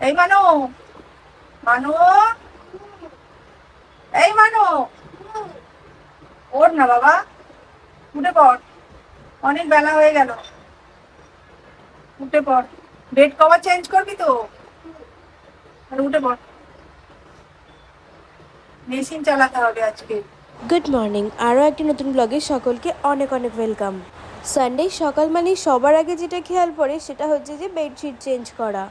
এই মানু, মানু, এই মানু, ওঠ না বাবা, উঠে পড়। অনেক বেলা হয়ে গেল, উঠে পড়। বেড কভার চেঞ্জ করবি তো? উঠে পড়, মেশিন চালাতে হবে আজকে। গুড মর্নিং, আরও একটি নতুন ব্লগে সকলকে অনেক অনেক ওয়েলকাম। সানডে সকাল মানে সবার আগে যেটা খেয়াল পড়ে সেটা হচ্ছে যে বেডশিট চেঞ্জ করা,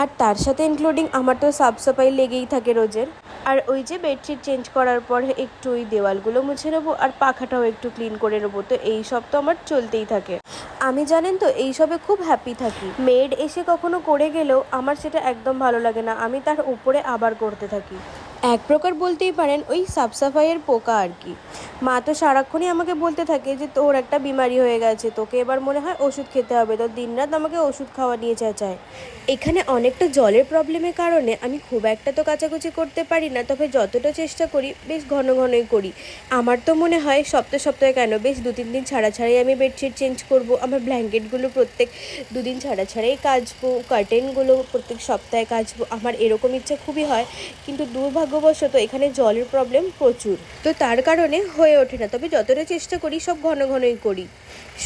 আর তার সাথে ইনক্লুডিং আমার তো সাফ সাফাই লেগেই থাকে রোজের। আর ওই যে বেডশিট চেঞ্জ করার পর একটু ওই দেওয়ালগুলো মুছে নেবো আর পাখাটাও একটু ক্লিন করে নেবো, তো এই সব তো আমার চলতেই থাকে। আমি জানেন তো এইসবে খুব হ্যাপি থাকি। মেড এসে কখনো করে গেলেও আমার সেটা একদম ভালো লাগে না, আমি তার উপরে আবার করতে থাকি। এক প্রকার বলতেই পারেন ওই সাফ সাফাইয়ের পোকা আর কি। মা তো সারাক্ষণই আমাকে বলতে থাকে যে তোর একটা বিমারি হয়ে গেছে, তোকে এবার মনে হয় ওষুধ খেতে হবে, তো দিনরাত আমাকে ওষুধ খাওয়া নিয়ে চেঁচায়। এখানে অনেকটা জলের প্রবলেমের কারণে আমি খুব একটা তো কাচাকুচি করতে পারি না, তবে যতটা চেষ্টা করি বেশ ঘন ঘনই করি। আমার তো মনে হয় সপ্তাহে সপ্তাহে কেন বেশ 2-3 দিন ছাড়া ছাড়াই আমি বেডশিট চেঞ্জ করব। আমার ব্ল্যাঙ্কেটগুলো প্রত্যেক 2 দিন ছাড়া ছাড়াই কাচবো, কার্টেনগুলো প্রত্যেক সপ্তাহে কাচবো, আমার এরকম ইচ্ছা খুবই হয়। কিন্তু দুর্ভাগ্যবশত এখানে জলের প্রবলেম প্রচুর, তো তার কারণে হয়ে ওঠে না। তবে যতটা চেষ্টা করি সব ঘন ঘনই করি।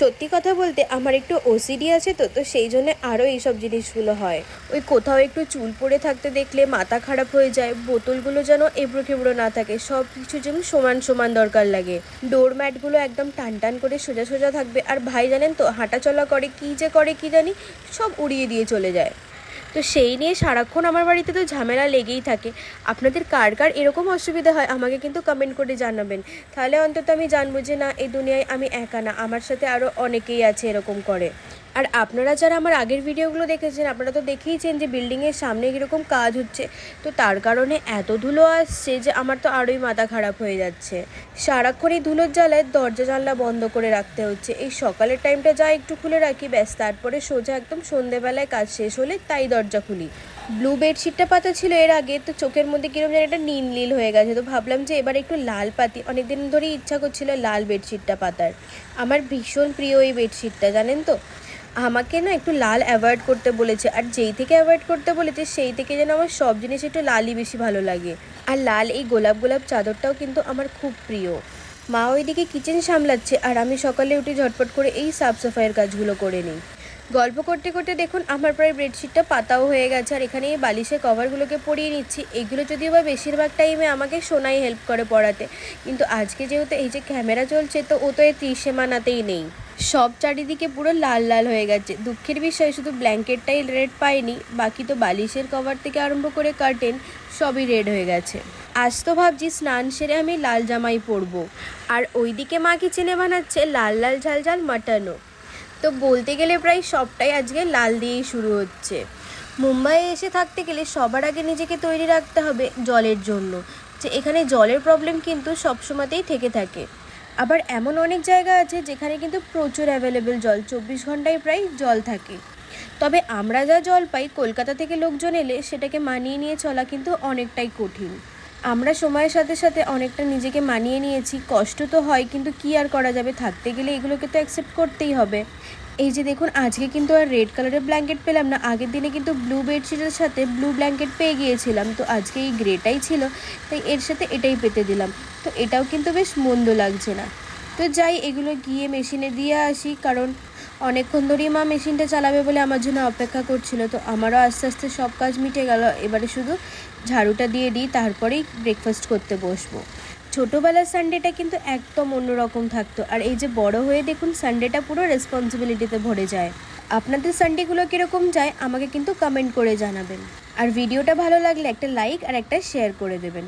সত্যি কথা বলতে আমার একটু ওসিডি আছে, তো সেই জন্য আরও এইসব জিনিসগুলো হয়। ওই কোথাও একটু চুল পড়ে থাকতে দেখলে মাথা খারাপ হয়ে যায়, বোতলগুলো যেন এবড়ো খেবড়ো না থাকে, সব কিছু যেন সমান সমান দরকার লাগে। ডোরম্যাটগুলো একদম টান টান করে সোজা সোজা থাকবে, আর ভাই জানেন তো হাঁটা চলা করে কী যে করে কি জানি, সব উড়িয়ে দিয়ে চলে যায়। তো সেই নিয়ে সারাক্ষণ আমার বাড়িতে তো ঝামেলা লেগেই থাকে। আপনাদের কার কার এরকম অসুবিধা হয় আমাকে কিন্তু কমেন্ট করে জানাবেন, তাহলে অন্তত আমি জানবো যে না, এই দুনিয়ায় আমি একা না, আমার সাথে আরও অনেকেই আছে এরকম করে। আর আপনারা যারা আমার আগের ভিডিওগুলো দেখেছেন আপনারা তো দেখেইছেন যে বিল্ডিংয়ের সামনে কীরকম কাজ হচ্ছে, তো তার কারণে এত ধুলো আসছে যে আমার তো আরোই মাথা খারাপ হয়ে যাচ্ছে। সারাক্ষণ এই ধুলোর জ্বালায় দরজা জানলা বন্ধ করে রাখতে হচ্ছে। এই সকালের টাইমটা যা একটু খুলে রাখি ব্যাস, তারপরে সোজা একদম সন্ধেবেলায় কাজ শেষ হলে তাই দরজা খুলি। ব্লু বেডশিটটা পাতা ছিল এর আগে, তো চোখের মধ্যে কীরকম যেন একটা নীল নীল হয়ে গেছে, তো ভাবলাম যে এবার একটু লাল পাতি। অনেকদিন ধরেই ইচ্ছা করছিল লাল বেডশিটটা পাতার। আমার ভীষণ প্রিয় এই বেডশিটটা, জানেন তো। আমাকে না একটু লাল অ্যাভয়েড করতে বলেছে, আর যেই থেকে অ্যাভয়েড করতে বলেছে সেই থেকে যেন আমার সব জিনিস একটু লালই বেশি ভালো লাগে। আর লাল এই গোলাপ গোলাপ চাদরটাও কিন্তু আমার খুব প্রিয়। মা ওইদিকে কিচেন সামলাচ্ছে আর আমি সকালে উঠে ঝটপট করে এই সাফ সাফাইয়ের কাজগুলো করে নিই। গল্প করতে করতে দেখুন আমার প্রায় বেডশিটটা পাতাও হয়ে গেছে, আর এখানে এই বালিশের কভারগুলোকে পরিয়ে নিচ্ছি। এগুলো যদিও বা বেশিরভাগ টাইমে আমাকে সোনাই হেল্প করে পড়াতে, কিন্তু আজকে যেহেতু এই যে ক্যামেরা চলছে তো ও তো এই ত্রিসীমানাতেই নেই। সব চারিদিকে পুরো লাল লাল হয়ে গেছে। দুঃখের বিষয় শুধু ব্ল্যাঙ্কেটটাই রেড পাইনি, বাকি তো বালিশের কভার থেকে আরম্ভ করে কার্টেন সবই রেড হয়ে গেছে। আজ তো ভাবছি স্নান সেরে আমি লাল জামাই পরবো। আর ওইদিকে মা কিচেনে বানাচ্ছে লাল লাল ঝাল ঝাল মাটনও। তো বলতে গেলে প্রায় সবটাই আজকে লাল দিয়েই শুরু হচ্ছে। মুম্বাইয়ে এসে থাকতে গেলে সবার আগে নিজেকে তৈরি রাখতে হবে জলের জন্য, যে এখানে জলের প্রবলেম কিন্তু সবসময়তেই থেকে থাকে। আবার এমন অনেক জায়গা আছে যেখানে কিন্তু প্রচুর অ্যাভেলেবেল জল, 24 ঘন্টায় প্রায় জল থাকে। তবে আমরা যা জল পাই কলকাতা থেকে লোকজন এলে সেটাকে মানিয়ে নিয়ে চলা কিন্তু অনেকটাই কঠিন। আমরা সময়ের সাথে সাথে অনেকটা নিজেকে মানিয়ে নিয়েছি, কষ্ট তো হয় কিন্তু কি আর করা যাবে, থাকতে গেলে এগুলোকে তো অ্যাকসেপ্ট করতেই হবে। এই যে দেখুন আজকে কিন্তু আর রেড কালারের ব্ল্যাঙ্কেট পেলাম না, আগের দিনে কিন্তু ব্লু বেডশিটের সাথে ব্লু ব্ল্যাঙ্কেট পেয়ে গিয়েছিলাম, তো আজকে এই গ্রেটাই ছিল তাই এর সাথে এটাই পেতে দিলাম। তো এটাও কিন্তু বেশ মন্দ লাগছে না। তো যাই এগুলো গিয়ে মেশিনে দিয়ে আসি, কারণ অনেকক্ষণ ধরেই মা মেশিনটা চালাবে বলে আমার জন্য অপেক্ষা করছিল। তো আমারও আস্তে আস্তে সব কাজ মিটে গেল, এবারে শুধু ঝাড়ুটা দিয়ে দিই তারপরেই ব্রেকফাস্ট করতে বসবো। ছোটোবেলার সানডেটা কিন্তু একদম অন্যরকম থাকতো, আর এই যে বড় হয়ে দেখুন সানডেটা পুরো রেসপন্সিবিলিটিতে ভরে যায়। আপনাদের সানডেগুলো কীরকম যায় আমাকে কিন্তু কমেন্ট করে জানাবেন, আর ভিডিওটা ভালো লাগলে একটা লাইক আর একটা শেয়ার করে দেবেন।